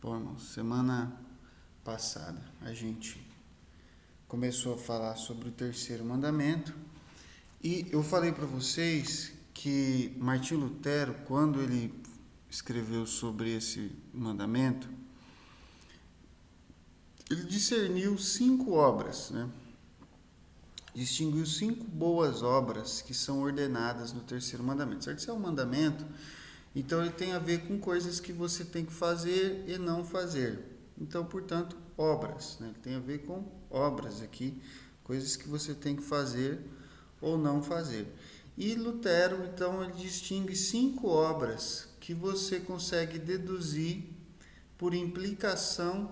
Bom, irmão, semana passada a gente começou a falar sobre o terceiro mandamento e eu falei para vocês que Martim Lutero, quando ele escreveu sobre esse mandamento, ele discerniu 5 obras, né? Distinguiu 5 boas obras que são ordenadas no terceiro mandamento. Certo? Se é um mandamento, então ele tem a ver com coisas que você tem que fazer e não fazer. Então, portanto, obras, né? Ele tem a ver com obras aqui, coisas que você tem que fazer ou não fazer. E Lutero, então, ele distingue 5 obras que você consegue deduzir por implicação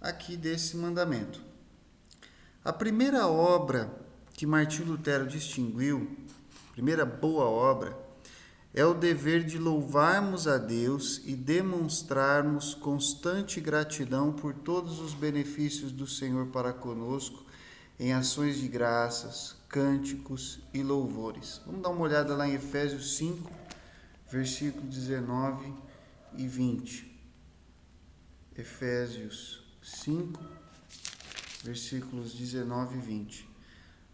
aqui desse mandamento. A primeira obra que Martim Lutero distinguiu, primeira boa obra, é o dever de louvarmos a Deus e demonstrarmos constante gratidão por todos os benefícios do Senhor para conosco, em ações de graças, cânticos e louvores. Vamos dar uma olhada lá em Efésios 5, versículos 19 e 20. Efésios 5, versículos 19 e 20.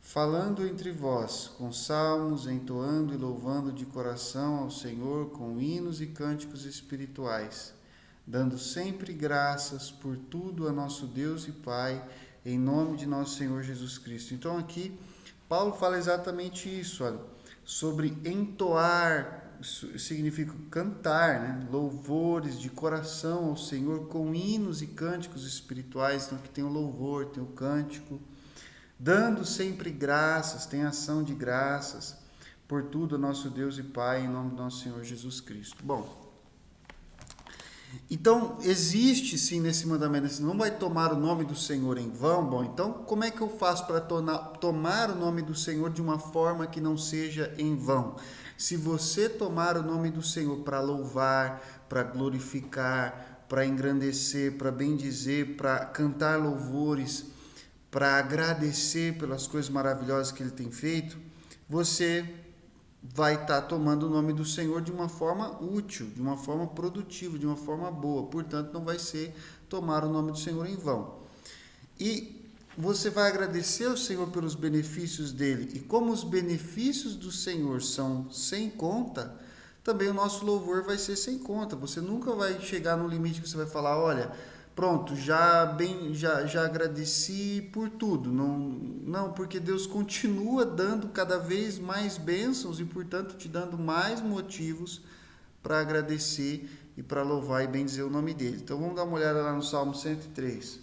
Falando entre vós, com salmos, entoando e louvando de coração ao Senhor com hinos e cânticos espirituais, dando sempre graças por tudo a nosso Deus e Pai, em nome de nosso Senhor Jesus Cristo. Então aqui, Paulo fala exatamente isso, olha, sobre entoar, isso significa cantar, né? Louvores de coração ao Senhor com hinos e cânticos espirituais. Então aqui tem o louvor, tem o cântico, dando sempre graças, tem ação de graças por tudo a nosso Deus e Pai, em nome do nosso Senhor Jesus Cristo. Bom, então existe sim nesse mandamento, você não vai tomar o nome do Senhor em vão. Bom, então como é que eu faço para tomar o nome do Senhor de uma forma que não seja em vão? Se você tomar o nome do Senhor para louvar, para glorificar, para engrandecer, para bendizer, para cantar louvores, para agradecer pelas coisas maravilhosas que Ele tem feito, você vai estar tomando o nome do Senhor de uma forma útil, de uma forma produtiva, de uma forma boa. Portanto, não vai ser tomar o nome do Senhor em vão. E você vai agradecer ao Senhor pelos benefícios dele. E como os benefícios do Senhor são sem conta, também o nosso louvor vai ser sem conta. Você nunca vai chegar no limite que você vai falar, olha, pronto, já agradeci por tudo. Não, porque Deus continua dando cada vez mais bênçãos e, portanto, te dando mais motivos para agradecer e para louvar e bendizer o nome dele. Então vamos dar uma olhada lá no Salmo 103.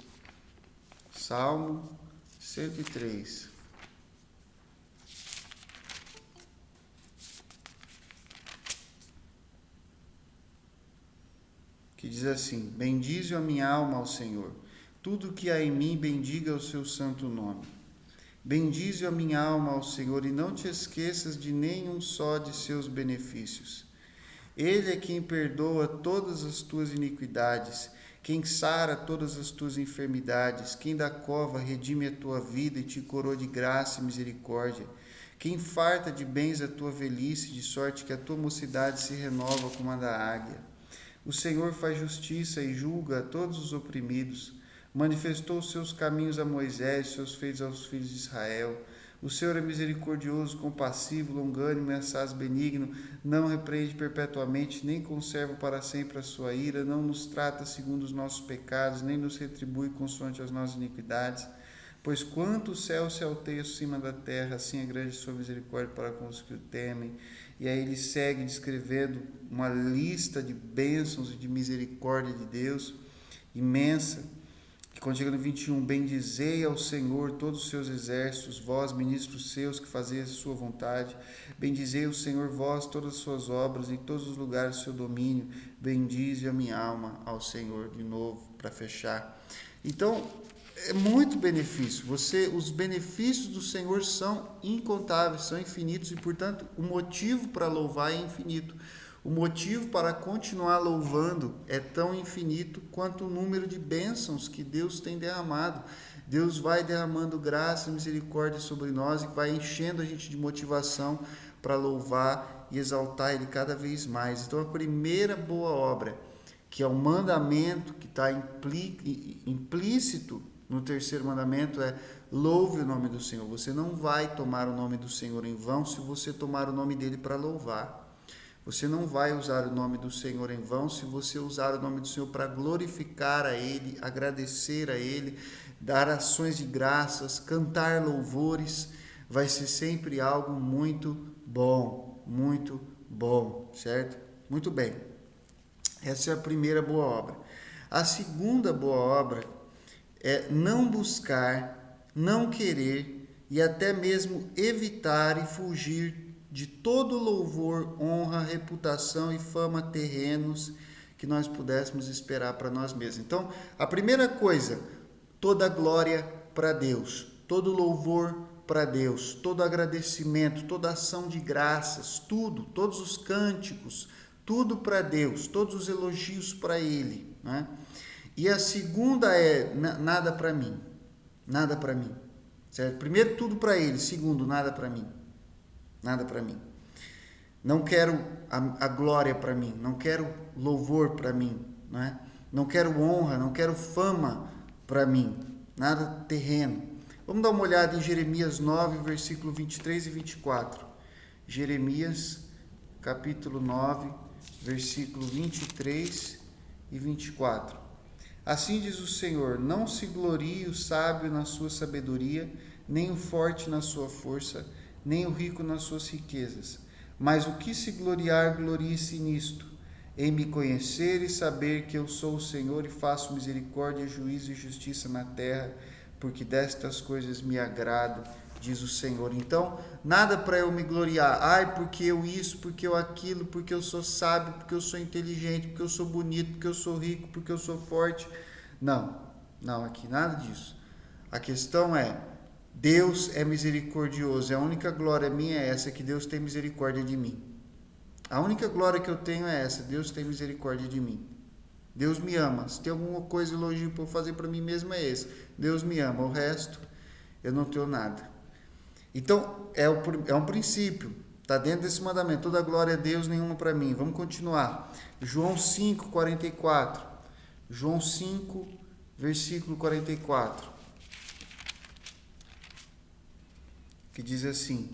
Salmo 103. Que diz assim: bendize a minha alma ao Senhor, tudo que há em mim bendiga o seu santo nome. Bendize a minha alma ao Senhor e não te esqueças de nenhum só de seus benefícios. Ele é quem perdoa todas as tuas iniquidades, quem sara todas as tuas enfermidades, quem da cova redime a tua vida e te coroa de graça e misericórdia, quem farta de bens a tua velhice, de sorte que a tua mocidade se renova como a da águia. O Senhor faz justiça e julga a todos os oprimidos. Manifestou os seus caminhos a Moisés, seus feitos aos filhos de Israel. O Senhor é misericordioso, compassivo, longânimo e assaz benigno, não repreende perpetuamente, nem conserva para sempre a sua ira, não nos trata segundo os nossos pecados, nem nos retribui consoante as nossas iniquidades. Pois quanto o céu se alteia acima da terra, assim é grande sua misericórdia para com os que o temem. E aí ele segue descrevendo uma lista de bênçãos e de misericórdia de Deus imensa. Que quando chega no 21, bendizei ao Senhor todos os seus exércitos, vós, ministros seus, que fazeis a sua vontade. Bendizei o Senhor, vós, todas as suas obras, em todos os lugares do seu domínio. Bendize a minha alma ao Senhor, de novo, para fechar. Então, é muito benefício. Os benefícios do Senhor são incontáveis, são infinitos e, portanto, o motivo para louvar é infinito. O motivo para continuar louvando é tão infinito quanto o número de bênçãos que Deus tem derramado. Deus vai derramando graça e misericórdia sobre nós e vai enchendo a gente de motivação para louvar e exaltar Ele cada vez mais. Então, a primeira boa obra que é o mandamento que está implícito no terceiro mandamento, é louve o nome do Senhor. Você não vai tomar o nome do Senhor em vão se você tomar o nome dele para louvar. Você não vai usar o nome do Senhor em vão se você usar o nome do Senhor para glorificar a Ele, agradecer a Ele, dar ações de graças, cantar louvores. Vai ser sempre algo muito bom, certo? Muito bem. Essa é a primeira boa obra. A segunda boa obra é não buscar, não querer e até mesmo evitar e fugir de todo louvor, honra, reputação e fama terrenos que nós pudéssemos esperar para nós mesmos. Então, a primeira coisa, toda glória para Deus, todo louvor para Deus, todo agradecimento, toda ação de graças, tudo, todos os cânticos, tudo para Deus, todos os elogios para Ele, né? E a segunda é nada para mim, certo? Primeiro, tudo para Ele. Segundo, nada para mim. Não quero a glória para mim, não quero louvor para mim, né? Não quero honra, não quero fama para mim, nada terreno. Vamos dar uma olhada em Jeremias 9, versículo 23 e 24. Jeremias, capítulo 9, versículo 23 e 24. Assim diz o Senhor: não se glorie o sábio na sua sabedoria, nem o forte na sua força, nem o rico nas suas riquezas. Mas o que se gloriar, glorie-se nisto, em me conhecer e saber que eu sou o Senhor e faço misericórdia, juízo e justiça na terra, porque destas coisas me agrado, diz o Senhor. Então, nada para eu me gloriar. Ai, porque eu isso, porque eu aquilo, porque eu sou sábio, porque eu sou inteligente, porque eu sou bonito, porque eu sou rico, porque eu sou forte. Não, aqui nada disso. A questão é, Deus é misericordioso. A única glória minha é essa, que Deus tem misericórdia de mim. A única glória que eu tenho é essa, Deus tem misericórdia de mim. Deus me ama. Se tem alguma coisa, elogio para eu fazer para mim mesmo, é esse. Deus me ama. O resto, eu não tenho nada. Então, é um princípio. Está dentro desse mandamento. Toda glória a Deus, nenhuma para mim. Vamos continuar. João 5, 44. João 5, versículo 44. Que diz assim: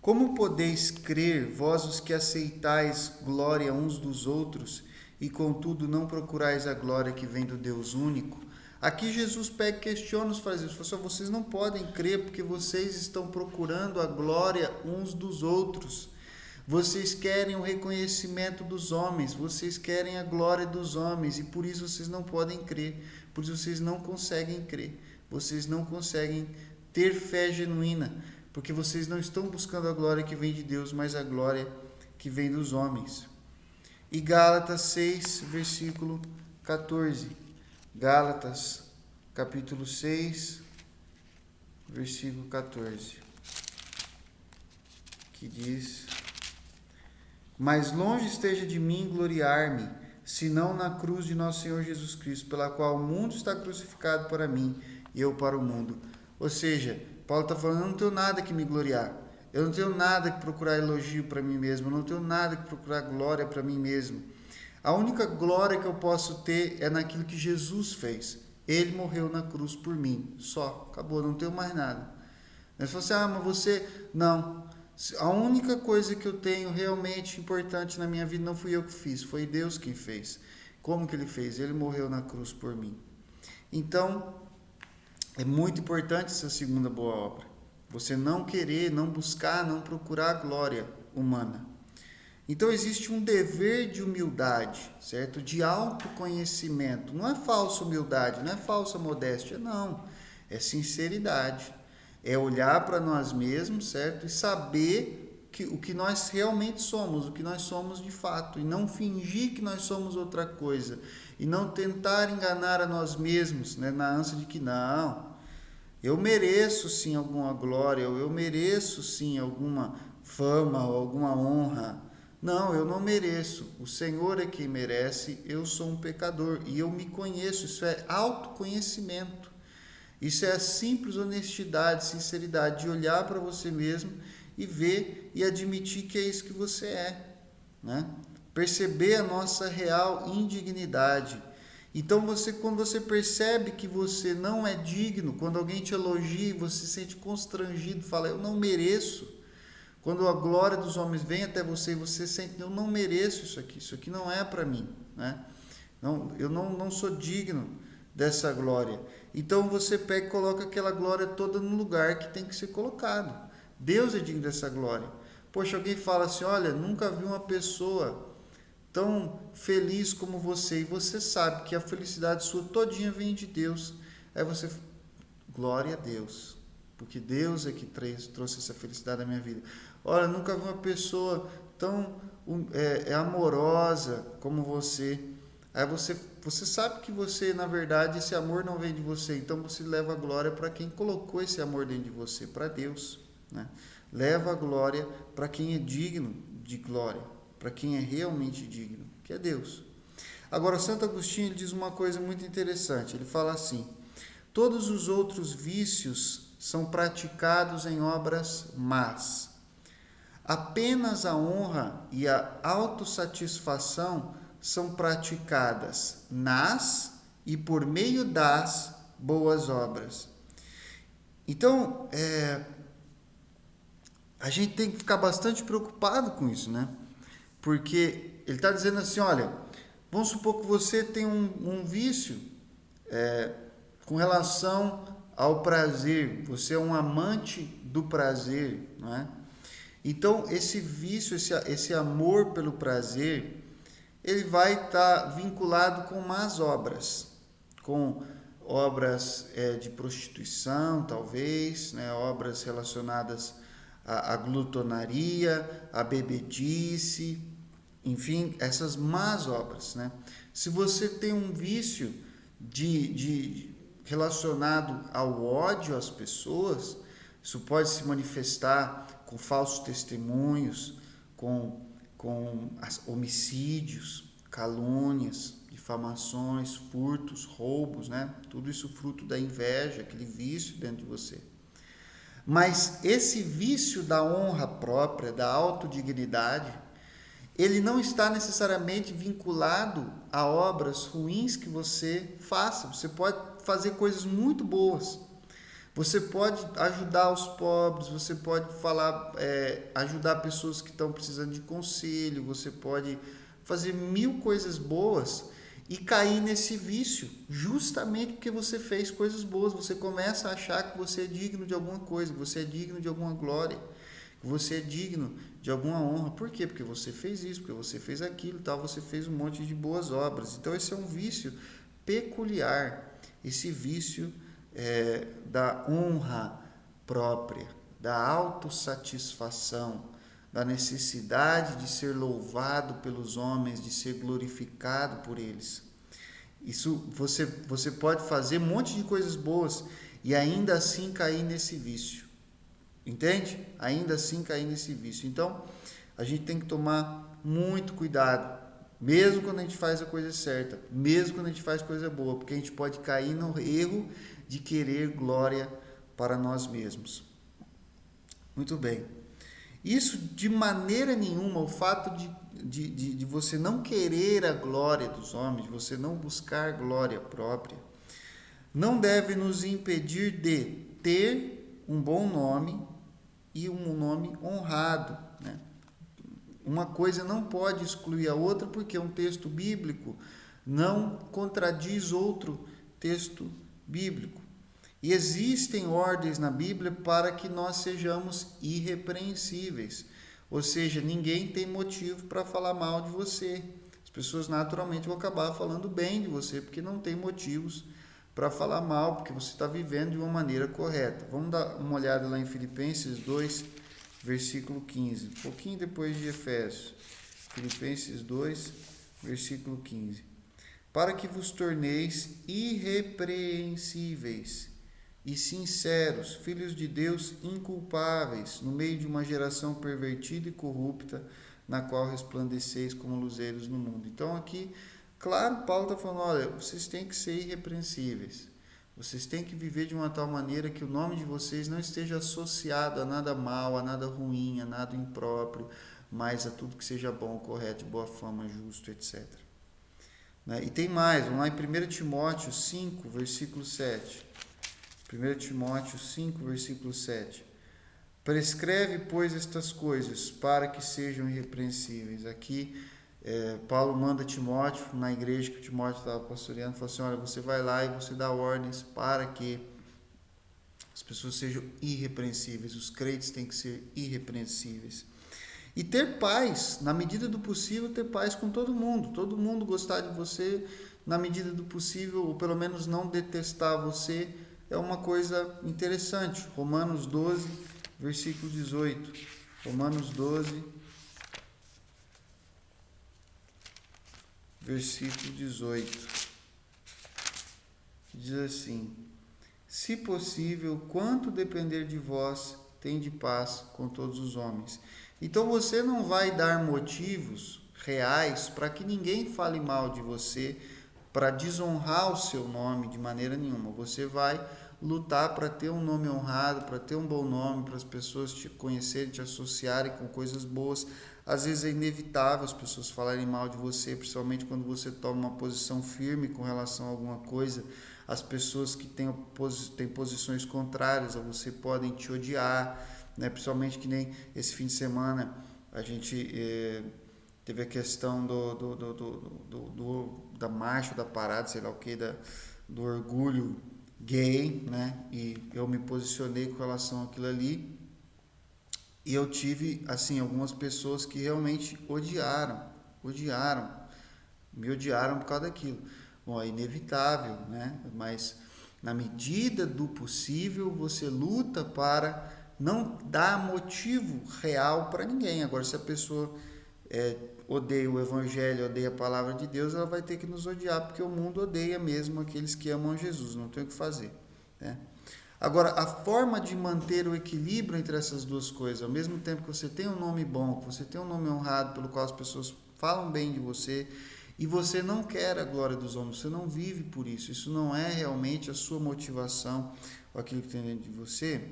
como podeis crer, vós os que aceitais glória uns dos outros, e contudo não procurais a glória que vem do Deus único? Aqui Jesus pega e questiona os fariseus. Vocês não podem crer porque vocês estão procurando a glória uns dos outros. Vocês querem o reconhecimento dos homens, vocês querem a glória dos homens, e por isso vocês não podem crer, por isso vocês não conseguem crer, vocês não conseguem ter fé genuína, porque vocês não estão buscando a glória que vem de Deus, mas a glória que vem dos homens. E Gálatas 6, versículo 14. Gálatas, capítulo 6, versículo 14. Que diz: mas longe esteja de mim gloriar-me, senão na cruz de nosso Senhor Jesus Cristo, pela qual o mundo está crucificado para mim, e eu para o mundo. Ou seja, Paulo está falando, eu não tenho nada que me gloriar, eu não tenho nada que procurar elogio para mim mesmo, eu não tenho nada que procurar glória para mim mesmo. A única glória que eu posso ter é naquilo que Jesus fez. Ele morreu na cruz por mim, só, acabou, não tenho mais nada. Ele falou assim, mas você... Não, a única coisa que eu tenho realmente importante na minha vida não fui eu que fiz, foi Deus quem fez. Como que ele fez? Ele morreu na cruz por mim. Então, é muito importante essa segunda boa obra. Você não querer, não buscar, não procurar a glória humana. Então, existe um dever de humildade, certo? De autoconhecimento. Não é falsa humildade, não é falsa modéstia, não. É sinceridade. É olhar para nós mesmos, certo? E saber o que nós realmente somos, o que nós somos de fato. E não fingir que nós somos outra coisa. E não tentar enganar a nós mesmos, né? Na ânsia de que não, eu mereço sim alguma glória, eu mereço sim alguma fama ou alguma honra. Não, eu não mereço. O Senhor é quem merece, eu sou um pecador. E eu me conheço, isso é autoconhecimento. Isso é a simples honestidade, sinceridade, de olhar para você mesmo e ver e admitir que é isso que você é, né? perceber a nossa real indignidade. Então, quando você percebe que você não é digno, quando alguém te elogia, você se sente constrangido, fala, eu não mereço. Quando a glória dos homens vem até você e você sente, eu não mereço isso aqui não é para mim, né? Não, eu não sou digno dessa glória. Então você pega e coloca aquela glória toda no lugar que tem que ser colocado. Deus é digno dessa glória. Poxa, alguém fala assim, olha, nunca vi uma pessoa tão feliz como você, e você sabe que a felicidade sua todinha vem de Deus. Aí você, glória a Deus, porque Deus é que trouxe essa felicidade na minha vida. Olha, nunca vi uma pessoa tão amorosa como você. Aí você sabe que você, na verdade, esse amor não vem de você, então você leva a glória para quem colocou esse amor dentro de você, para Deus, né? Leva a glória para quem é digno de glória, para quem é realmente digno, que é Deus. Agora, Santo Agostinho ele diz uma coisa muito interessante, ele fala assim, todos os outros vícios são praticados em obras más. Apenas a honra e a autossatisfação são praticadas nas e por meio das boas obras. Então, a gente tem que ficar bastante preocupado com isso, né? Porque ele está dizendo assim, olha, vamos supor que você tem um vício com relação ao prazer, você é um amante do prazer, não é? Então, esse vício, esse amor pelo prazer, ele vai estar vinculado com más obras, com obras de prostituição, talvez, né? Obras relacionadas à glutonaria, à bebedice, enfim, essas más obras, né? Se você tem um vício relacionado ao ódio às pessoas, isso pode se manifestar com falsos testemunhos, com homicídios, calúnias, difamações, furtos, roubos, né? Tudo isso fruto da inveja, aquele vício dentro de você. Mas esse vício da honra própria, da autodignidade, ele não está necessariamente vinculado a obras ruins que você faça. Você pode fazer coisas muito boas. Você pode ajudar os pobres, você pode ajudar pessoas que estão precisando de conselho, você pode fazer 1000 coisas boas e cair nesse vício, justamente porque você fez coisas boas. Você começa a achar que você é digno de alguma coisa, que você é digno de alguma glória, que você é digno de alguma honra. Por quê? Porque você fez isso, porque você fez aquilo, tal, você fez um monte de boas obras. Então esse é um vício peculiar, esse vício da honra própria, da autossatisfação, da necessidade de ser louvado pelos homens, de ser glorificado por eles. Isso você pode fazer um monte de coisas boas e ainda assim cair nesse vício. Entende? Ainda assim cair nesse vício. Então, a gente tem que tomar muito cuidado, mesmo quando a gente faz a coisa certa, mesmo quando a gente faz coisa boa, porque a gente pode cair no erro de querer glória para nós mesmos. Muito bem. Isso, de maneira nenhuma, o fato de você não querer a glória dos homens, de você não buscar glória própria, não deve nos impedir de ter um bom nome e um nome honrado, né? Uma coisa não pode excluir a outra, porque um texto bíblico não contradiz outro texto bíblico. E existem ordens na Bíblia para que nós sejamos irrepreensíveis. Ou seja, ninguém tem motivo para falar mal de você. As pessoas naturalmente vão acabar falando bem de você, porque não tem motivos para falar mal, porque você está vivendo de uma maneira correta. Vamos dar uma olhada lá em Filipenses 2, versículo 15. Um pouquinho depois de Efésios. Filipenses 2, versículo 15. Para que vos torneis irrepreensíveis e sinceros, filhos de Deus inculpáveis, no meio de uma geração pervertida e corrupta, na qual resplandeceis como luzeiros no mundo. Então aqui, claro, Paulo está falando, olha, vocês têm que ser irrepreensíveis. Vocês têm que viver de uma tal maneira que o nome de vocês não esteja associado a nada mal, a nada ruim, a nada impróprio. mas a tudo que seja bom, correto, de boa fama, justo, etc. Né? E tem mais, vamos lá em 1 Timóteo 5, versículo 7. 1 Timóteo 5, versículo 7. Prescreve, pois, estas coisas, para que sejam irrepreensíveis. Aqui, Paulo manda Timóteo, na igreja que Timóteo estava pastoreando, fala assim, olha, você vai lá e você dá ordens para que as pessoas sejam irrepreensíveis, os crentes têm que ser irrepreensíveis. E ter paz, na medida do possível, ter paz com todo mundo gostar de você, na medida do possível, ou pelo menos não detestar você, é uma coisa interessante. Romanos 12, versículo 18. Romanos 12, versículo 18. Diz assim: se possível, quanto depender de vós, tende paz com todos os homens. Então você não vai dar motivos reais para que ninguém fale mal de você, para desonrar o seu nome de maneira nenhuma. Você vai lutar para ter um nome honrado, para ter um bom nome, para as pessoas te conhecerem, te associarem com coisas boas. Às vezes é inevitável as pessoas falarem mal de você, principalmente quando você toma uma posição firme com relação a alguma coisa. As pessoas que têm posições contrárias a você podem te odiar, né? Principalmente que nem esse fim de semana a gente teve a questão da marcha, da parada, sei lá o que, do orgulho gay, né? E eu me posicionei com relação àquilo ali e eu tive, assim, algumas pessoas que realmente me odiaram por causa daquilo. Bom, é inevitável, né? Mas na medida do possível você luta para não dar motivo real para ninguém. Agora, se a pessoa odeia o Evangelho, odeia a palavra de Deus, ela vai ter que nos odiar, porque o mundo odeia mesmo aqueles que amam Jesus, não tem o que fazer, né? Agora, a forma de manter o equilíbrio entre essas duas coisas, ao mesmo tempo que você tem um nome bom, que você tem um nome honrado, pelo qual as pessoas falam bem de você, e você não quer a glória dos homens, você não vive por isso não é realmente a sua motivação, ou aquilo que tem dentro de você,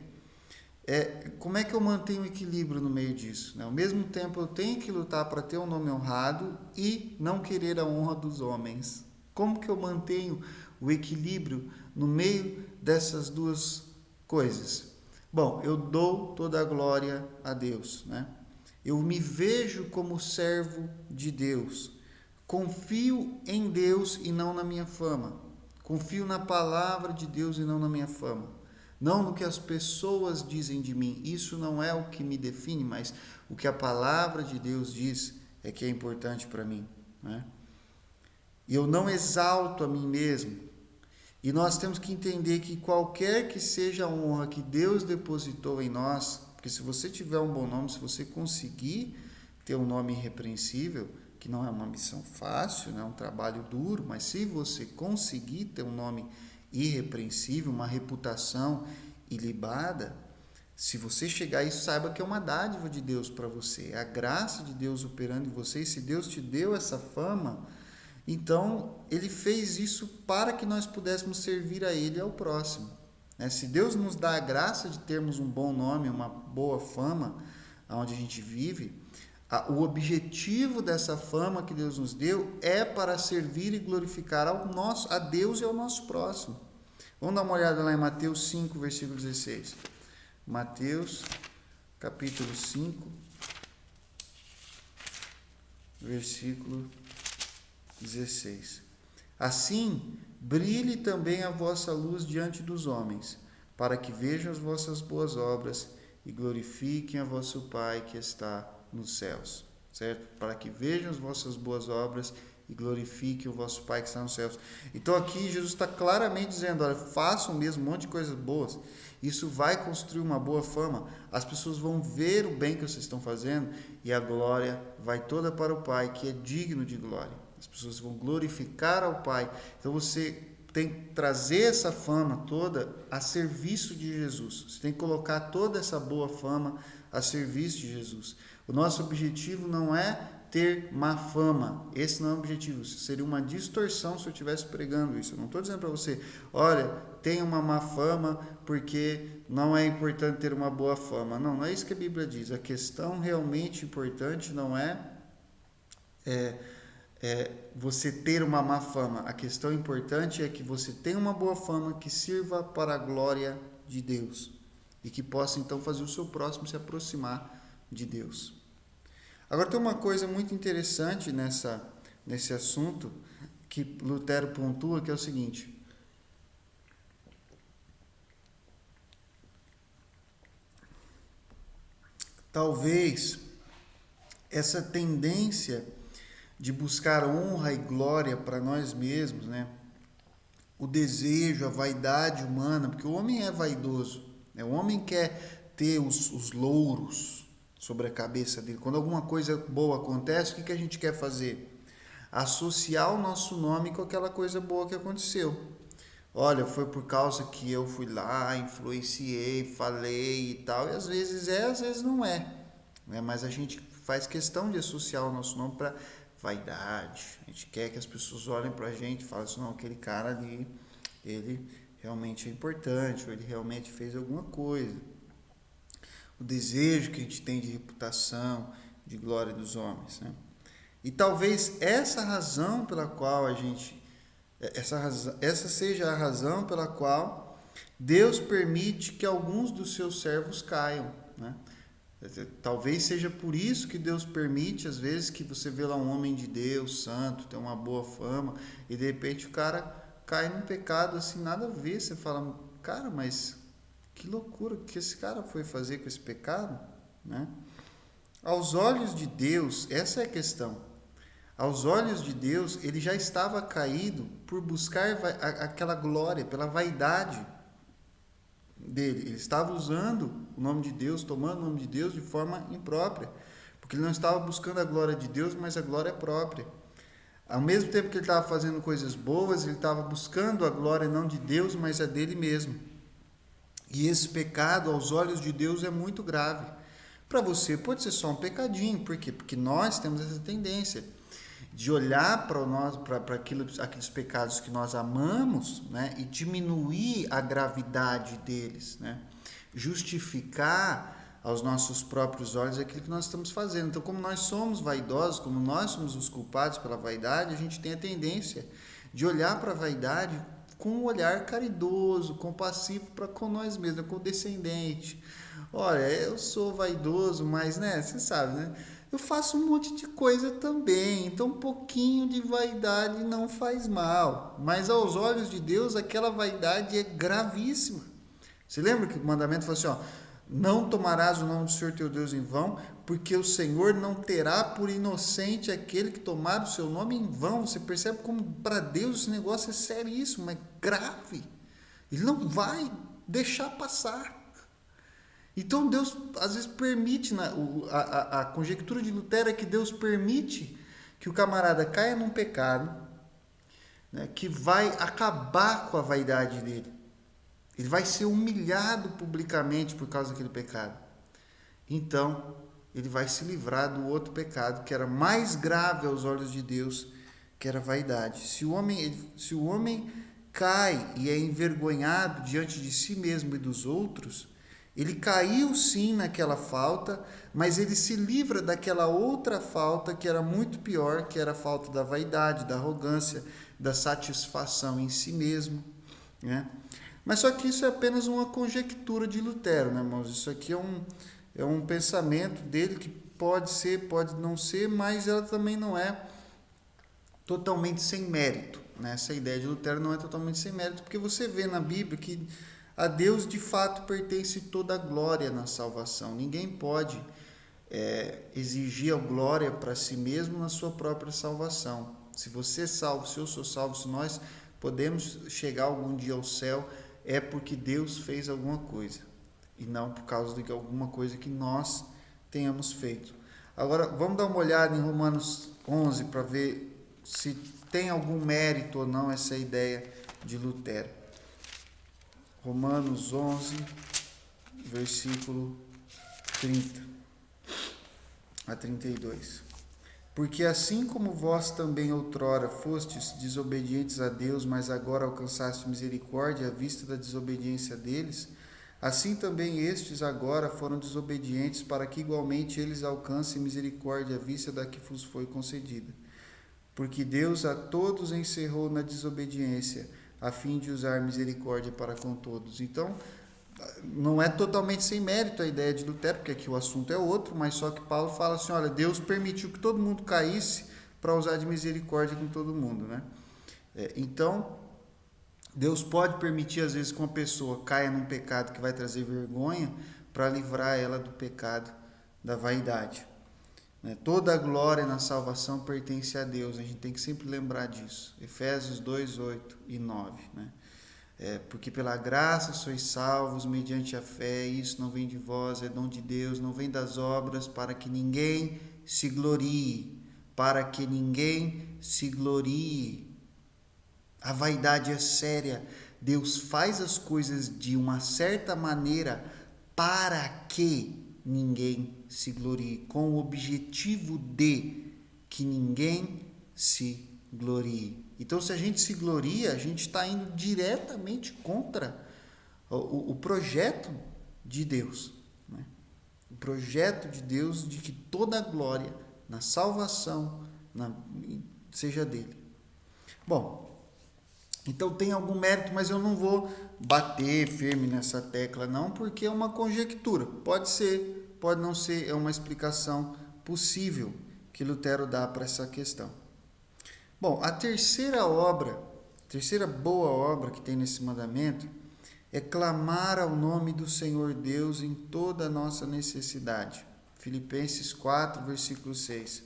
como é que eu mantenho o equilíbrio no meio disso? Né? Ao mesmo tempo eu tenho que lutar para ter um nome honrado e não querer a honra dos homens. Como que eu mantenho o equilíbrio no meio dessas duas coisas? Bom, eu dou toda a glória a Deus, né? Eu me vejo como servo de Deus. Confio em Deus e não na minha fama. Confio na palavra de Deus e não na minha fama. Não no que as pessoas dizem de mim. Isso não é o que me define, mas o que a palavra de Deus diz é que é importante para mim, né? E eu não exalto a mim mesmo. E nós temos que entender que qualquer que seja a honra que Deus depositou em nós, porque se você tiver um bom nome, se você conseguir ter um nome irrepreensível, que não é uma missão fácil, né? É um trabalho duro, mas se você conseguir ter um nome irrepreensível, uma reputação ilibada, se você chegar a isso, saiba que é uma dádiva de Deus para você, é a graça de Deus operando em você, e se Deus te deu essa fama, então Ele fez isso para que nós pudéssemos servir a Ele e ao próximo. Se Deus nos dá a graça de termos um bom nome, uma boa fama, onde a gente vive, o objetivo dessa fama que Deus nos deu é para servir e glorificar a Deus e ao nosso próximo. Vamos dar uma olhada lá em Mateus 5, versículo 16. Mateus, capítulo 5, versículo 16. Assim, brilhe também a vossa luz diante dos homens, para que vejam as vossas boas obras e glorifiquem a vosso Pai que está nos céus, certo? Para que vejam as vossas boas obras e glorifiquem o vosso Pai que está nos céus. Então aqui Jesus está claramente dizendo, olha, façam mesmo um monte de coisas boas, isso vai construir uma boa fama, as pessoas vão ver o bem que vocês estão fazendo e a glória vai toda para o Pai que é digno de glória. As pessoas vão glorificar ao Pai. Então você tem que trazer essa fama toda a serviço de Jesus. Você tem que colocar toda essa boa fama a serviço de Jesus. O nosso objetivo não é ter má fama. Esse não é o objetivo. Isso seria uma distorção se eu estivesse pregando isso. Eu não estou dizendo para você, olha, tenha uma má fama porque não é importante ter uma boa fama. Não, não é isso que a Bíblia diz. A questão realmente importante não é você ter uma má fama. A questão importante é que você tenha uma boa fama que sirva para a glória de Deus e que possa então fazer o seu próximo se aproximar de Deus. Agora tem uma coisa muito interessante nesse assunto que Lutero pontua, que é o seguinte: talvez essa tendência de buscar honra e glória para nós mesmos, né? O desejo, a vaidade humana, porque o homem é vaidoso, né? O homem quer ter os louros sobre a cabeça dele. Quando alguma coisa boa acontece, o que a gente quer fazer? Associar o nosso nome com aquela coisa boa que aconteceu. Olha, foi por causa que eu fui lá, influenciei, falei e tal, e às vezes às vezes não é, né? Mas a gente faz questão de associar o nosso nome para vaidade. A gente quer que as pessoas olhem para a gente e falem assim, não, aquele cara ali, ele realmente é importante, ou ele realmente fez alguma coisa. O desejo que a gente tem de reputação, de glória dos homens, né? E talvez essa razão pela qual essa seja a razão pela qual Deus permite que alguns dos seus servos caiam, né? Talvez seja por isso que Deus permite, às vezes, que você vê lá um homem de Deus, santo, tem uma boa fama, e de repente o cara cai num pecado assim, nada a ver. Você fala, cara, mas que loucura que esse cara foi fazer com esse pecado, né? Aos olhos de Deus, essa é a questão. Aos olhos de Deus, ele já estava caído por buscar aquela glória, pela vaidade dele. Ele estava usando o nome de Deus, tomando o nome de Deus de forma imprópria, porque ele não estava buscando a glória de Deus, mas a glória própria. Ao mesmo tempo que ele estava fazendo coisas boas, ele estava buscando a glória não de Deus, mas a dele mesmo. E esse pecado, aos olhos de Deus, é muito grave. Para você pode ser só um pecadinho. Por quê? Porque nós temos essa tendência de olhar para aqueles pecados que nós amamos, né, e diminuir a gravidade deles, né, justificar aos nossos próprios olhos aquilo que nós estamos fazendo. Então, como nós somos vaidosos, como nós somos os culpados pela vaidade, a gente tem a tendência de olhar para a vaidade com um olhar caridoso, compassivo para com nós mesmos, condescendente. Olha, eu sou vaidoso, mas, né, você sabe, né? Eu faço um monte de coisa também, então um pouquinho de vaidade não faz mal. Mas aos olhos de Deus, aquela vaidade é gravíssima. Você lembra que o mandamento falou assim, ó, não tomarás o nome do Senhor teu Deus em vão, porque o Senhor não terá por inocente aquele que tomar o seu nome em vão. Você percebe como para Deus esse negócio é seríssimo, é grave. Ele não vai deixar passar. Então Deus às vezes permite, a conjectura de Lutero é que Deus permite que o camarada caia num pecado, né, que vai acabar com a vaidade dele. Ele vai ser humilhado publicamente por causa daquele pecado. Então, ele vai se livrar do outro pecado, que era mais grave aos olhos de Deus, que era a vaidade. Se o homem cai e é envergonhado diante de si mesmo e dos outros, ele caiu sim naquela falta, mas ele se livra daquela outra falta que era muito pior, que era a falta da vaidade, da arrogância, da satisfação em si mesmo, né? Mas só que isso é apenas uma conjectura de Lutero, né, irmãos? Isso aqui é um pensamento dele que pode ser, pode não ser, mas ela também não é totalmente sem mérito, né? Essa ideia de Lutero não é totalmente sem mérito, porque você vê na Bíblia que a Deus de fato pertence toda a glória na salvação. Ninguém pode exigir a glória para si mesmo na sua própria salvação. Se você é salvo, se eu sou salvo, se nós podemos chegar algum dia ao céu, é porque Deus fez alguma coisa e não por causa de alguma coisa que nós tenhamos feito. Agora, vamos dar uma olhada em Romanos 11 para ver se tem algum mérito ou não essa ideia de Lutero. Romanos 11, versículo 30 a 32. Porque assim como vós também outrora fostes desobedientes a Deus, mas agora alcançaste misericórdia à vista da desobediência deles, assim também estes agora foram desobedientes, para que igualmente eles alcancem misericórdia à vista da que vos foi concedida. Porque Deus a todos encerrou na desobediência, a fim de usar misericórdia para com todos. Então, não é totalmente sem mérito a ideia de Lutero, porque aqui o assunto é outro, mas só que Paulo fala assim, olha, Deus permitiu que todo mundo caísse para usar de misericórdia com todo mundo, né? Então, Deus pode permitir às vezes que uma pessoa caia num pecado que vai trazer vergonha para livrar ela do pecado da vaidade. Toda a glória na salvação pertence a Deus, a gente tem que sempre lembrar disso. Efésios 2, 8 e 9, né? Porque pela graça sois salvos mediante a fé, isso não vem de vós, é dom de Deus, não vem das obras, para que ninguém se glorie, para que ninguém se glorie. A vaidade é séria. Deus faz as coisas de uma certa maneira para que ninguém se glorie, com o objetivo de que ninguém se glorie. Então, se a gente se gloria, a gente está indo diretamente contra o projeto de Deus, né? O projeto de Deus de que toda a glória na salvação seja dele. Bom, então tem algum mérito, mas eu não vou bater firme nessa tecla não, porque é uma conjectura. Pode ser, pode não ser, é uma explicação possível que Lutero dá para essa questão. Bom, a terceira boa obra que tem nesse mandamento é clamar ao nome do Senhor Deus em toda a nossa necessidade. Filipenses 4, versículo 6.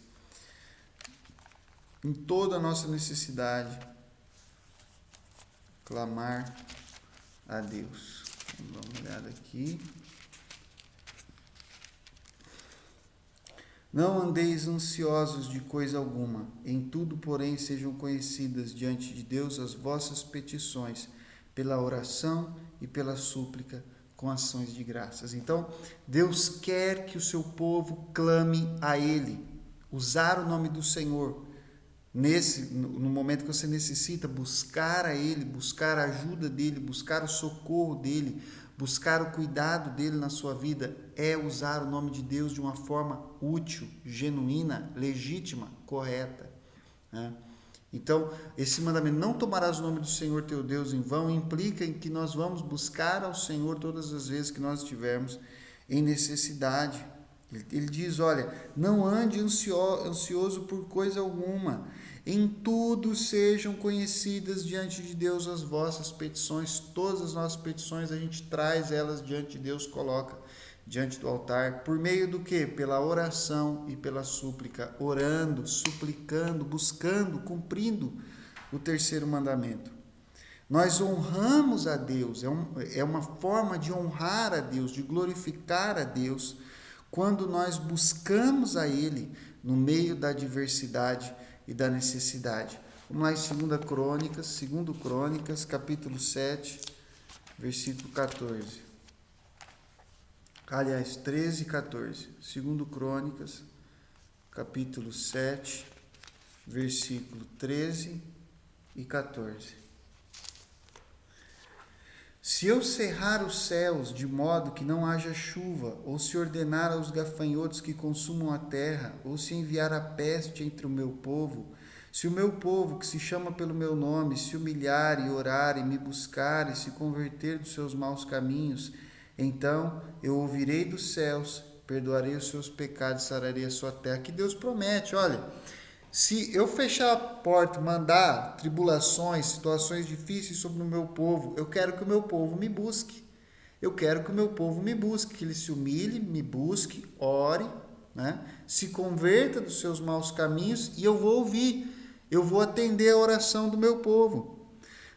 Em toda a nossa necessidade, clamar a Deus. Vamos dar uma olhada aqui. Não andeis ansiosos de coisa alguma, em tudo, porém, sejam conhecidas diante de Deus as vossas petições, pela oração e pela súplica, com ações de graças. Então, Deus quer que o seu povo clame a Ele, usar o nome do Senhor. No momento que você necessita, buscar a Ele, buscar a ajuda dEle, buscar o socorro dEle, buscar o cuidado dele na sua vida, é usar o nome de Deus de uma forma útil, genuína, legítima, correta, né? Então, esse mandamento, não tomarás o nome do Senhor teu Deus em vão, implica em que nós vamos buscar ao Senhor todas as vezes que nós estivermos em necessidade. Ele diz, olha, não ande ansioso por coisa alguma, em tudo sejam conhecidas diante de Deus as vossas petições. Todas as nossas petições a gente traz elas diante de Deus, coloca diante do altar. Por meio do quê? Pela oração e pela súplica. Orando, suplicando, buscando, cumprindo o terceiro mandamento. Nós honramos a Deus, é uma forma de honrar a Deus, de glorificar a Deus, quando nós buscamos a Ele no meio da adversidade e da necessidade. Vamos lá em 2 Crônicas, capítulo 7, versículo 14. Aliás, 13 e 14. 2 Crônicas, capítulo 7, versículo 13 e 14. Se eu cerrar os céus de modo que não haja chuva, ou se ordenar aos gafanhotos que consumam a terra, ou se enviar a peste entre o meu povo, se o meu povo, que se chama pelo meu nome, se humilhar e orar e me buscar e se converter dos seus maus caminhos, então eu ouvirei dos céus, perdoarei os seus pecados, sararei a sua terra. Que Deus promete, olha, se eu fechar a porta, mandar tribulações, situações difíceis sobre o meu povo, eu quero que o meu povo me busque. Eu quero que o meu povo me busque, que ele se humilhe, me busque, ore, né? Se converta dos seus maus caminhos e eu vou ouvir, eu vou atender a oração do meu povo.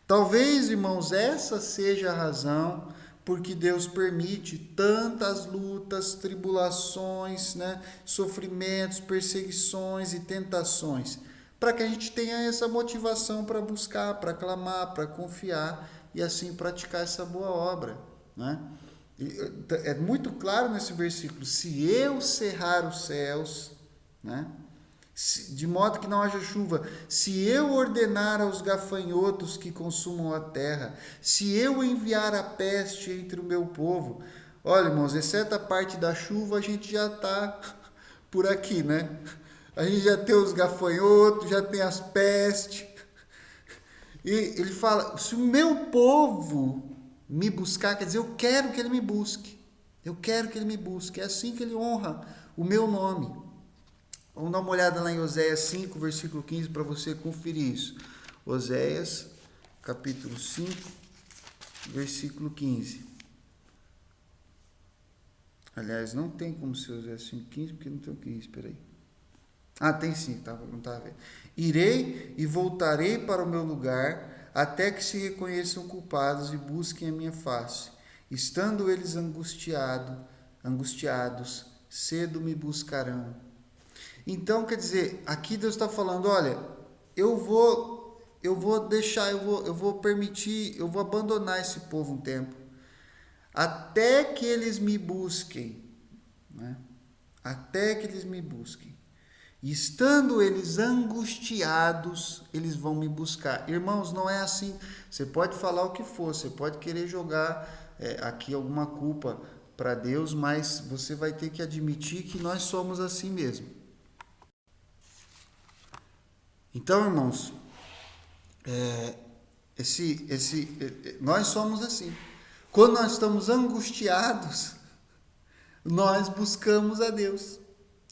Talvez, irmãos, essa seja a razão porque Deus permite tantas lutas, tribulações, né, sofrimentos, perseguições e tentações, para que a gente tenha essa motivação para buscar, para clamar, para confiar e assim praticar essa boa obra, né? É muito claro nesse versículo, se eu cerrar os céus, né, de modo que não haja chuva. Se eu ordenar aos gafanhotos que consumam a terra, se eu enviar a peste entre o meu povo. Olha, irmãos, exceto a parte da chuva, a gente já está por aqui, né? A gente já tem os gafanhotos, já tem as pestes. E ele fala: se o meu povo me buscar, quer dizer, eu quero que ele me busque. Eu quero que ele me busque. É assim que ele honra o meu nome. Vamos dar uma olhada lá em Oséias 5, versículo 15, para você conferir isso. Oséias, capítulo 5, versículo 15. Aliás, não tem como ser Oséias 5, 15, porque não tem o 15, espera aí. Ah, tem sim, não estava vendo. Irei e voltarei para o meu lugar, até que se reconheçam culpados e busquem a minha face. Estando eles angustiados, cedo me buscarão. Então, quer dizer, aqui Deus está falando, olha, eu vou deixar, eu vou permitir, eu vou abandonar esse povo um tempo, até que eles me busquem, né? Até que eles me busquem. E estando eles angustiados, eles vão me buscar. Irmãos, não é assim. Você pode falar o que for, você pode querer jogar aqui alguma culpa para Deus, mas você vai ter que admitir que nós somos assim mesmo. Então, irmãos, nós somos assim. Quando nós estamos angustiados, nós buscamos a Deus.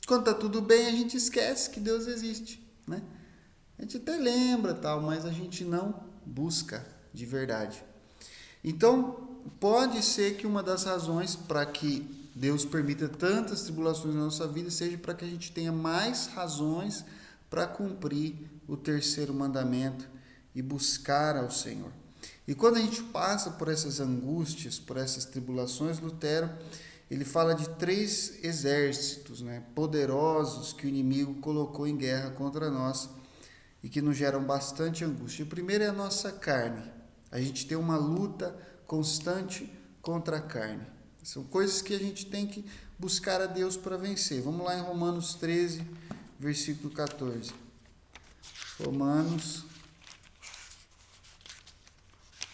Quando está tudo bem, a gente esquece que Deus existe, né? A gente até lembra, tal, mas a gente não busca de verdade. Então, pode ser que uma das razões para que Deus permita tantas tribulações na nossa vida seja para que a gente tenha mais razões para cumprir o terceiro mandamento e buscar ao Senhor. E quando a gente passa por essas angústias, por essas tribulações, Lutero, ele fala de 3 exércitos, né, poderosos que o inimigo colocou em guerra contra nós e que nos geram bastante angústia. O primeiro é a nossa carne. A gente tem uma luta constante contra a carne. São coisas que a gente tem que buscar a Deus para vencer. Vamos lá em Romanos 13, versículo 14. Romanos,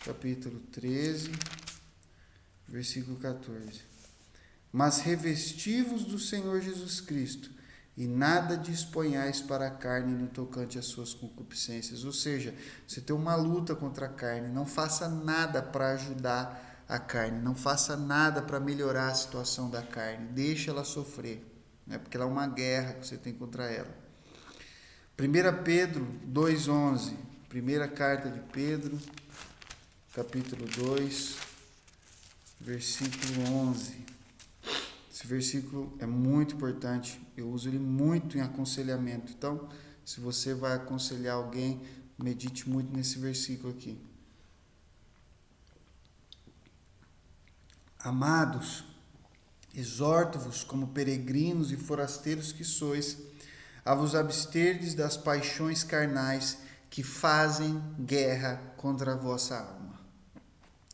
capítulo 13, versículo 14. Mas revesti-vos do Senhor Jesus Cristo, e nada disponhais para a carne no tocante às suas concupiscências. Ou seja, você tem uma luta contra a carne, não faça nada para ajudar a carne, não faça nada para melhorar a situação da carne, deixa ela sofrer, né? Porque ela é uma guerra que você tem contra ela. 1 Pedro 2,11, primeira carta de Pedro, capítulo 2, versículo 11. Esse versículo é muito importante, eu uso ele muito em aconselhamento. Então, se você vai aconselhar alguém, medite muito nesse versículo aqui. Amados, exorto-vos como peregrinos e forasteiros que sois, a vos absterdes das paixões carnais que fazem guerra contra a vossa alma.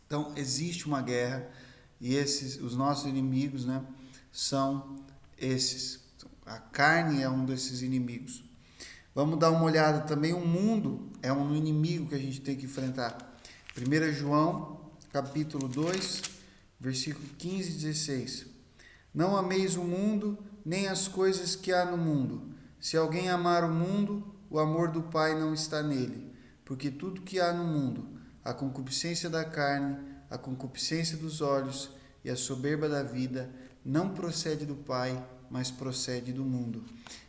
Então, existe uma guerra e os nossos inimigos, né, são esses. A carne é um desses inimigos. Vamos dar uma olhada também, o mundo é um inimigo que a gente tem que enfrentar. 1 João, capítulo 2, versículo 15 e 16. Não ameis o mundo, nem as coisas que há no mundo. Se alguém amar o mundo, o amor do Pai não está nele. Porque tudo que há no mundo, a concupiscência da carne, a concupiscência dos olhos e a soberba da vida, não procede do Pai, mas procede do mundo.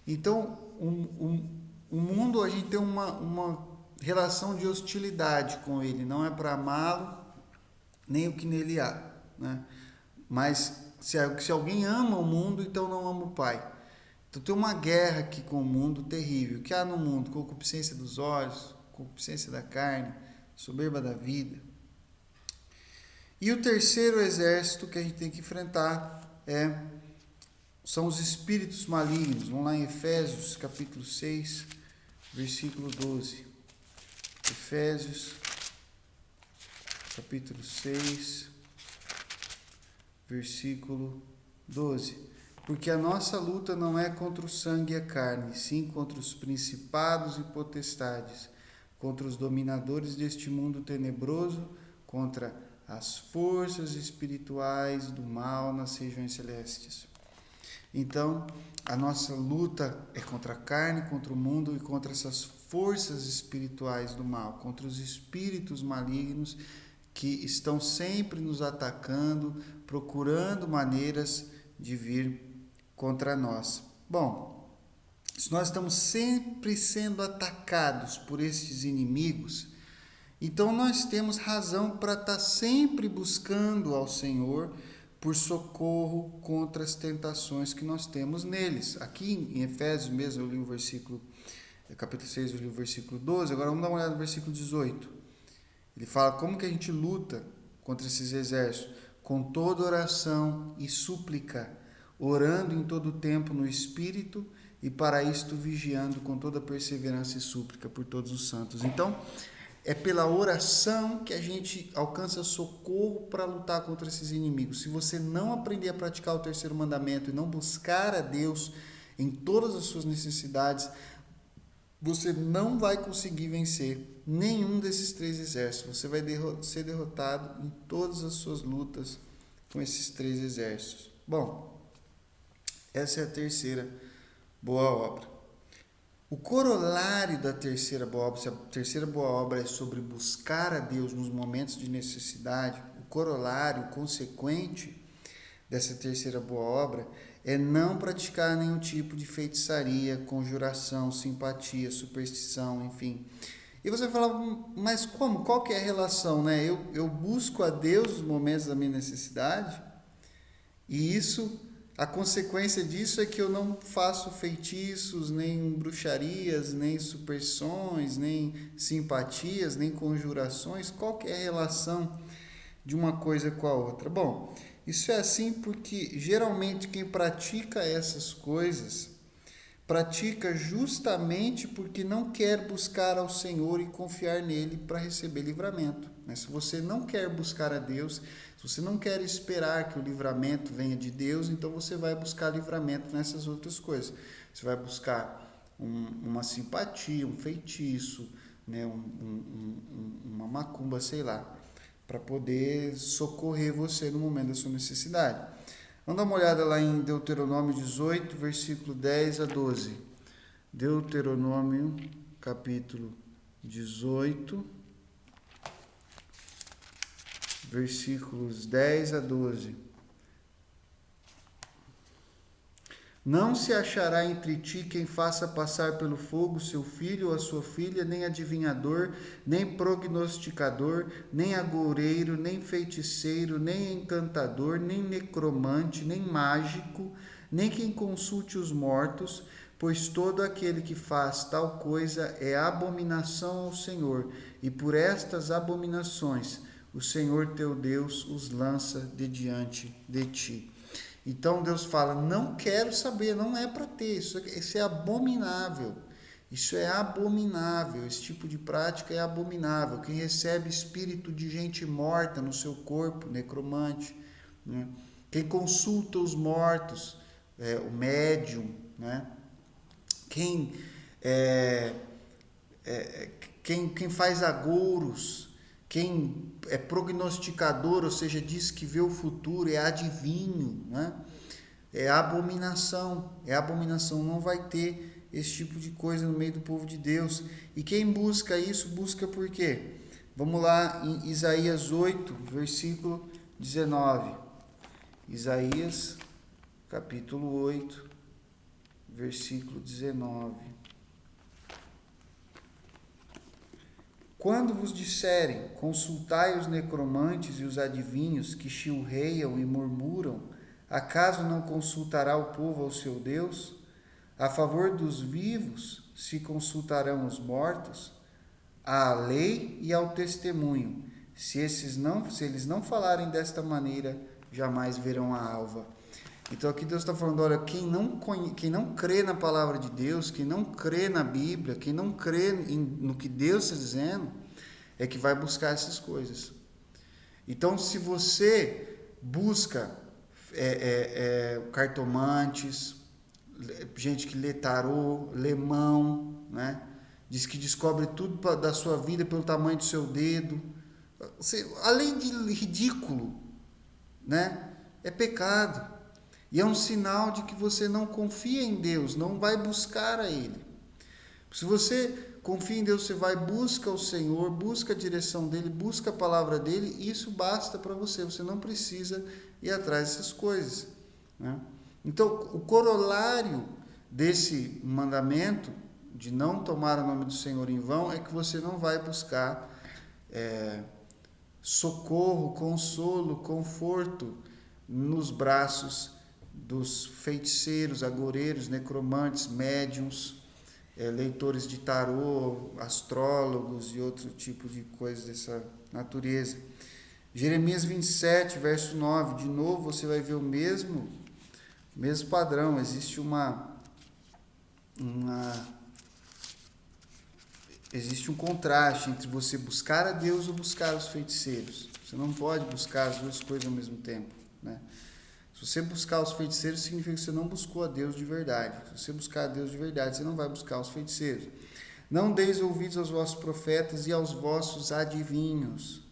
Então, o mundo, a gente tem uma relação de hostilidade com ele. Não é para amá-lo, nem o que nele há, né? Mas se alguém ama o mundo, então não ama o Pai. Então tem uma guerra aqui com o mundo terrível. O que há no mundo? Concupiscência dos olhos, concupiscência da carne, soberba da vida. E o terceiro exército que a gente tem que enfrentar são os espíritos malignos. Vamos lá em Efésios, capítulo 6, versículo 12. Efésios, capítulo 6, versículo 12. porque a nossa luta não é contra o sangue e a carne, sim contra os principados e potestades, contra os dominadores deste mundo tenebroso, contra as forças espirituais do mal nas regiões celestes. Então, a nossa luta é contra a carne, contra o mundo e contra essas forças espirituais do mal, contra os espíritos malignos que estão sempre nos atacando, procurando maneiras de vir contra nós. Bom, se nós estamos sempre sendo atacados por estes inimigos, então nós temos razão para estar sempre buscando ao Senhor por socorro contra as tentações que nós temos neles. Aqui em Efésios mesmo, eu li o versículo, capítulo 6, eu li o versículo 12, agora vamos dar uma olhada no versículo 18. Ele fala como que a gente luta contra esses exércitos, com toda oração e súplica, orando em todo tempo no Espírito e para isto vigiando com toda perseverança e súplica por todos os santos. Então, é pela oração que a gente alcança socorro para lutar contra esses inimigos. Se você não aprender a praticar o terceiro mandamento e não buscar a Deus em todas as suas necessidades, você não vai conseguir vencer nenhum desses três exércitos. Você vai ser derrotado em todas as suas lutas com esses três exércitos. Bom, essa é a terceira boa obra. O corolário da terceira boa obra, se a terceira boa obra é sobre buscar a Deus nos momentos de necessidade, o corolário consequente dessa terceira boa obra é não praticar nenhum tipo de feitiçaria, conjuração, simpatia, superstição, enfim. E você fala, mas como? Qual que é a relação, né? Eu busco a Deus nos momentos da minha necessidade e isso... A consequência disso é que eu não faço feitiços, nem bruxarias, nem superstições, nem simpatias, nem conjurações. Qual que é a relação de uma coisa com a outra? Bom, isso é assim porque geralmente quem pratica essas coisas pratica justamente porque não quer buscar ao Senhor e confiar nele para receber livramento. Se você não quer buscar a Deus, se você não quer esperar que o livramento venha de Deus, então você vai buscar livramento nessas outras coisas. Você vai buscar uma simpatia, um feitiço, né? Uma macumba, sei lá, para poder socorrer você no momento da sua necessidade. Vamos dar uma olhada lá em Deuteronômio 18, versículo 10 a 12. Deuteronômio, capítulo 18, versículos 10 a 12. Não se achará entre ti quem faça passar pelo fogo seu filho ou a sua filha, nem adivinhador, nem prognosticador, nem agoureiro, nem feiticeiro, nem encantador, nem necromante, nem mágico, nem quem consulte os mortos, pois todo aquele que faz tal coisa é abominação ao Senhor, e por estas abominações o Senhor teu Deus os lança de diante de ti. Então Deus fala, não quero saber, não é para ter, isso é abominável. Isso é abominável, esse tipo de prática é abominável. Quem recebe espírito de gente morta no seu corpo, necromante, né? Quem consulta os mortos, o médium, né? Quem faz agouros, quem é prognosticador, ou seja, diz que vê o futuro, é adivinho, né? É abominação, não vai ter esse tipo de coisa no meio do povo de Deus. E quem busca isso, busca por quê? Vamos lá em Isaías 8, versículo 19. Isaías, capítulo 8, versículo 19. Quando vos disserem, consultai os necromantes e os adivinhos que chilreiam e murmuram, acaso não consultará o povo ao seu Deus? A favor dos vivos se consultarão os mortos? À lei e ao testemunho. Se eles não falarem desta maneira, jamais verão a alva. Então aqui Deus está falando, olha, quem não crê na palavra de Deus, quem não crê na Bíblia, quem não crê no que Deus está dizendo, é que vai buscar essas coisas. Então se você busca cartomantes, gente que lê tarô, lê mão, né? Diz que descobre tudo da sua vida pelo tamanho do seu dedo. Além de ridículo, né? É pecado. E é um sinal de que você não confia em Deus, não vai buscar a Ele. Se você confia em Deus, você vai, busca o Senhor, busca a direção dEle, busca a palavra dEle, e isso basta para você. Você não precisa ir atrás dessas coisas, né? Então, o corolário desse mandamento de não tomar o nome do Senhor em vão é que você não vai buscar socorro, consolo, conforto nos braços dos feiticeiros, agoureiros, necromantes, médiuns, leitores de tarô, astrólogos e outro tipo de coisas dessa natureza. Jeremias 27, verso 9, de novo você vai ver o mesmo padrão. Existe existe um contraste entre você buscar a Deus ou buscar os feiticeiros. Você não pode buscar as duas coisas ao mesmo tempo, né? Se você buscar os feiticeiros, significa que você não buscou a Deus de verdade. Se você buscar a Deus de verdade, você não vai buscar os feiticeiros. Não deis ouvidos aos vossos profetas e aos vossos adivinhos,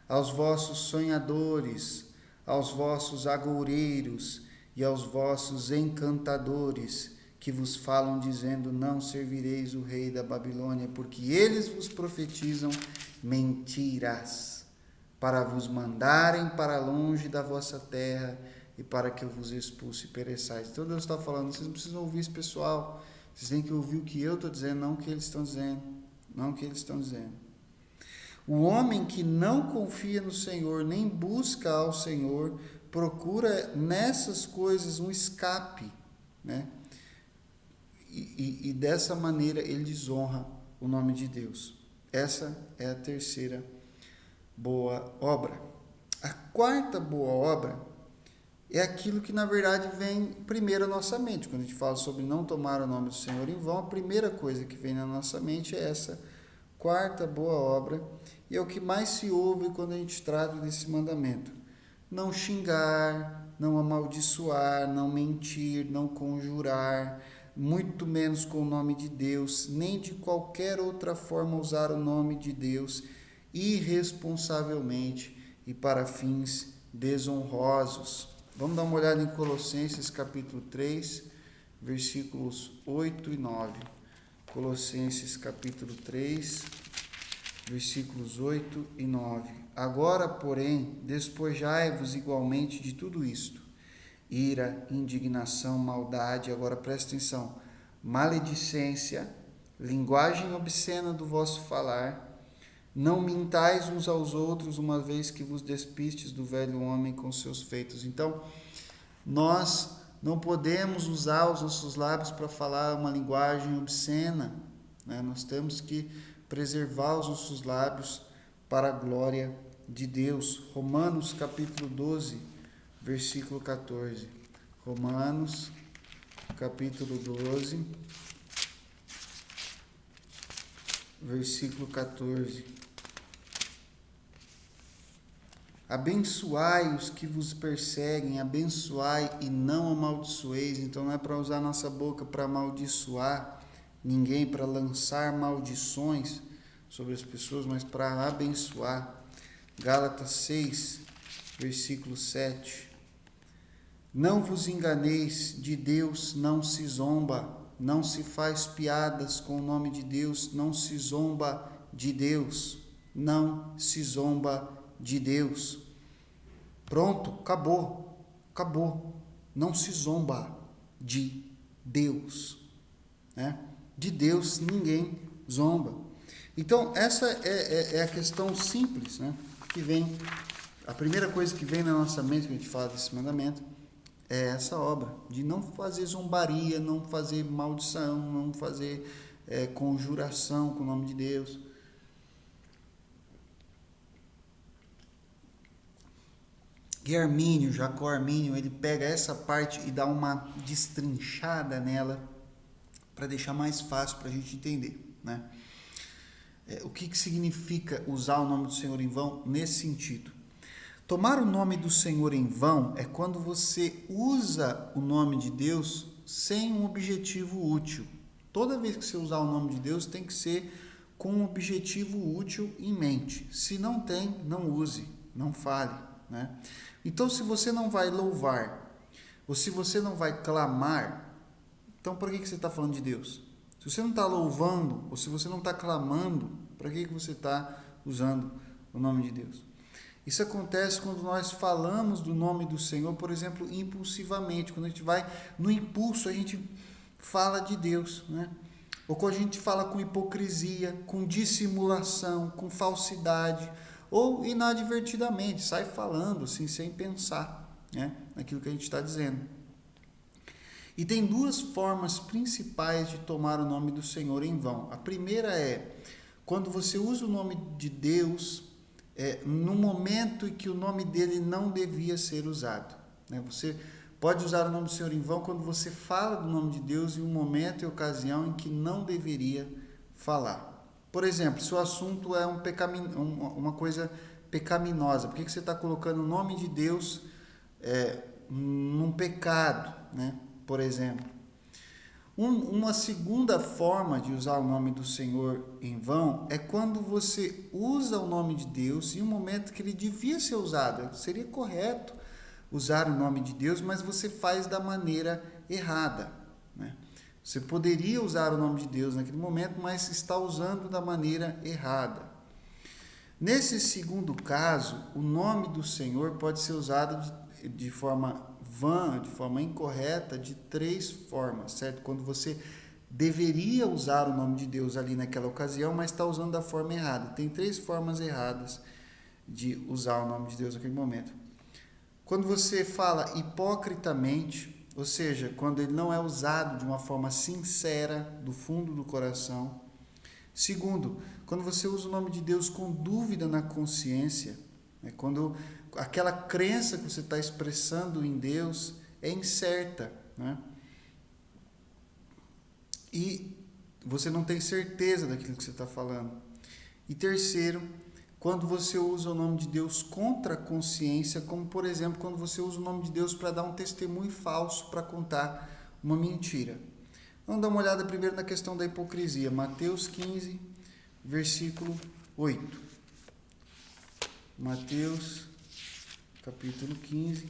aos vossos sonhadores, aos vossos agoureiros e aos vossos encantadores, que vos falam dizendo, não servireis o rei da Babilônia, porque eles vos profetizam mentiras, para vos mandarem para longe da vossa terra, e para que eu vos expulse e pereçais. Então Deus está falando, vocês não precisam ouvir esse pessoal, vocês têm que ouvir o que eu estou dizendo, não o que eles estão dizendo, não o que eles estão dizendo. O homem que não confia no Senhor, nem busca ao Senhor, procura nessas coisas um escape, né? E dessa maneira ele desonra o nome de Deus. Essa é a terceira boa obra. A quarta boa obra é aquilo que na verdade vem primeiro à nossa mente. Quando a gente fala sobre não tomar o nome do Senhor em vão, a primeira coisa que vem na nossa mente é essa quarta boa obra, e é o que mais se ouve quando a gente trata desse mandamento. Não xingar, não amaldiçoar, não mentir, não conjurar, muito menos com o nome de Deus, nem de qualquer outra forma usar o nome de Deus irresponsavelmente e para fins desonrosos. Vamos dar uma olhada em Colossenses capítulo 3, versículos 8 e 9. Colossenses capítulo 3, versículos 8 e 9. Agora, porém, despojai-vos igualmente de tudo isto: ira, indignação, maldade, agora presta atenção, maledicência, linguagem obscena do vosso falar. Não mintais uns aos outros, uma vez que vos despistes do velho homem com seus feitos. Então, nós não podemos usar os nossos lábios para falar uma linguagem obscena, né? Nós temos que preservar os nossos lábios para a glória de Deus. Romanos capítulo 12, versículo 14. Romanos capítulo 12, versículo 14. Abençoai os que vos perseguem, abençoai e não amaldiçoeis. Então não é para usar nossa boca para amaldiçoar ninguém, para lançar maldições sobre as pessoas, mas para abençoar. Gálatas 6, versículo 7. Não vos enganeis, de Deus não se zomba, não se faz piadas com o nome de Deus, não se zomba de Deus, não se zomba de Deus. Pronto, acabou. Não se zomba de Deus, né? De Deus ninguém zomba. Então essa é a questão simples, né? Que vem, a primeira coisa que vem na nossa mente quando a gente fala desse mandamento é essa obra de não fazer zombaria, não fazer maldição, não fazer conjuração com o nome de Deus. E Armínio, Jacó Armínio, ele pega essa parte e dá uma destrinchada nela para deixar mais fácil para a gente entender, né? O que significa usar o nome do Senhor em vão nesse sentido? Tomar o nome do Senhor em vão é quando você usa o nome de Deus sem um objetivo útil. Toda vez que você usar o nome de Deus, tem que ser com um objetivo útil em mente. Se não tem, não use, não fale, né? Então, se você não vai louvar, ou se você não vai clamar, então para que você está falando de Deus? Se você não está louvando, ou se você não está clamando, para que você está usando o nome de Deus? Isso acontece quando nós falamos do nome do Senhor, por exemplo, impulsivamente. Quando a gente vai no impulso, a gente fala de Deus, né? Ou quando a gente fala com hipocrisia, com dissimulação, com falsidade, ou inadvertidamente, sai falando assim, sem pensar, né, naquilo que a gente está dizendo. E tem duas formas principais de tomar o nome do Senhor em vão. A primeira é quando você usa o nome de Deus no momento em que o nome dele não devia ser usado, né? Você pode usar o nome do Senhor em vão quando você fala do nome de Deus em um momento e ocasião em que não deveria falar. Por exemplo, se o assunto é uma coisa pecaminosa, por que você está colocando o nome de Deus num pecado, né? Por exemplo. Uma segunda forma de usar o nome do Senhor em vão é quando você usa o nome de Deus em um momento que ele devia ser usado. Seria correto usar o nome de Deus, mas você faz da maneira errada, né? Você poderia usar o nome de Deus naquele momento, mas está usando da maneira errada. Nesse segundo caso, o nome do Senhor pode ser usado de forma vã, de forma incorreta, de três formas, certo? Quando você deveria usar o nome de Deus ali naquela ocasião, mas está usando da forma errada. Tem três formas erradas de usar o nome de Deus naquele momento. Quando você fala hipocritamente, ou seja, quando ele não é usado de uma forma sincera, do fundo do coração. Segundo, quando você usa o nome de Deus com dúvida na consciência, né? Quando aquela crença que você está expressando em Deus é incerta, né? E você não tem certeza daquilo que você está falando. E terceiro, quando você usa o nome de Deus contra a consciência, como por exemplo, quando você usa o nome de Deus para dar um testemunho falso, para contar uma mentira. Vamos dar uma olhada primeiro na questão da hipocrisia. Mateus 15, versículo 8. Mateus, capítulo 15,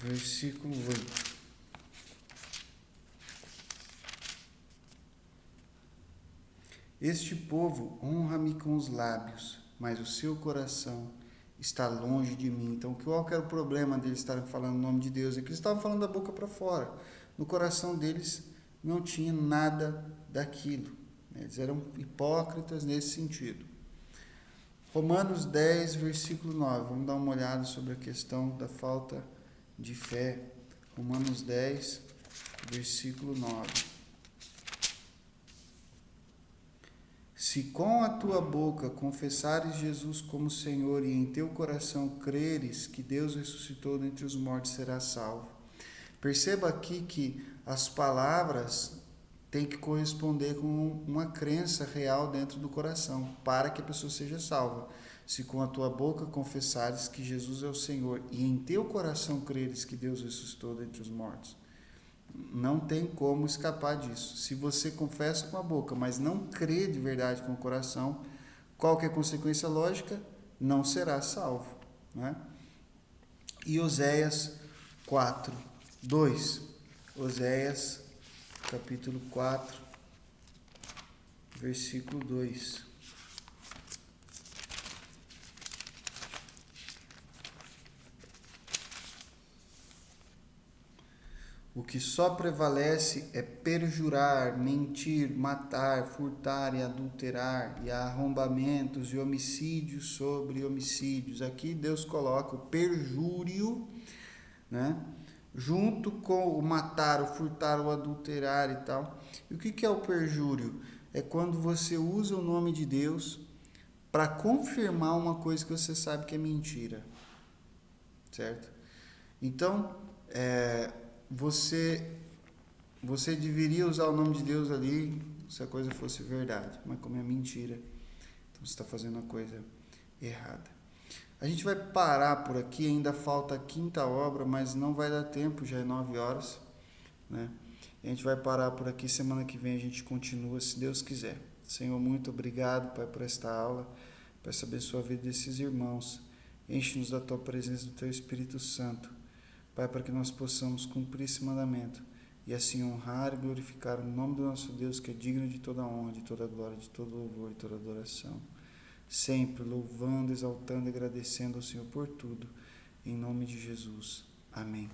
versículo 8. Este povo honra-me com os lábios, mas o seu coração está longe de mim. Então, qual que era o problema deles estarem falando o nome de Deus? É que eles estavam falando da boca para fora. No coração deles não tinha nada daquilo. Eles eram hipócritas nesse sentido. Romanos 10, versículo 9. Vamos dar uma olhada sobre a questão da falta de fé. Romanos 10, versículo 9. Se com a tua boca confessares Jesus como Senhor e em teu coração creres que Deus ressuscitou dentre os mortos, serás salvo. Perceba aqui que as palavras têm que corresponder com uma crença real dentro do coração, para que a pessoa seja salva. Se com a tua boca confessares que Jesus é o Senhor e em teu coração creres que Deus ressuscitou dentre os mortos, não tem como escapar disso. Se você confessa com a boca, mas não crê de verdade com o coração, qual que é a consequência lógica? Não será salvo, né? E Oséias 4, 2. Oséias, capítulo 4, versículo 2. O que só prevalece é perjurar, mentir, matar, furtar e adulterar, e há arrombamentos e homicídios sobre homicídios. Aqui Deus coloca o perjúrio, né, junto com o matar, o furtar, o adulterar e tal. E o que é o perjúrio? É quando você usa o nome de Deus para confirmar uma coisa que você sabe que é mentira, certo? Então, você deveria usar o nome de Deus ali se a coisa fosse verdade, mas como é mentira, você está fazendo a coisa errada. A gente vai parar por aqui, ainda falta a quinta obra, mas não vai dar tempo, já é 9 horas, né? A gente vai parar por aqui, semana que vem a gente continua, se Deus quiser. Senhor, muito obrigado, Pai, por esta aula. Peço abençoa a vida desses irmãos. Enche-nos da Tua presença, do Teu Espírito Santo. Pai, para que nós possamos cumprir esse mandamento e assim honrar e glorificar o nome do nosso Deus, que é digno de toda honra, de toda glória, de todo louvor e toda adoração. Sempre louvando, exaltando e agradecendo ao Senhor por tudo. Em nome de Jesus. Amém.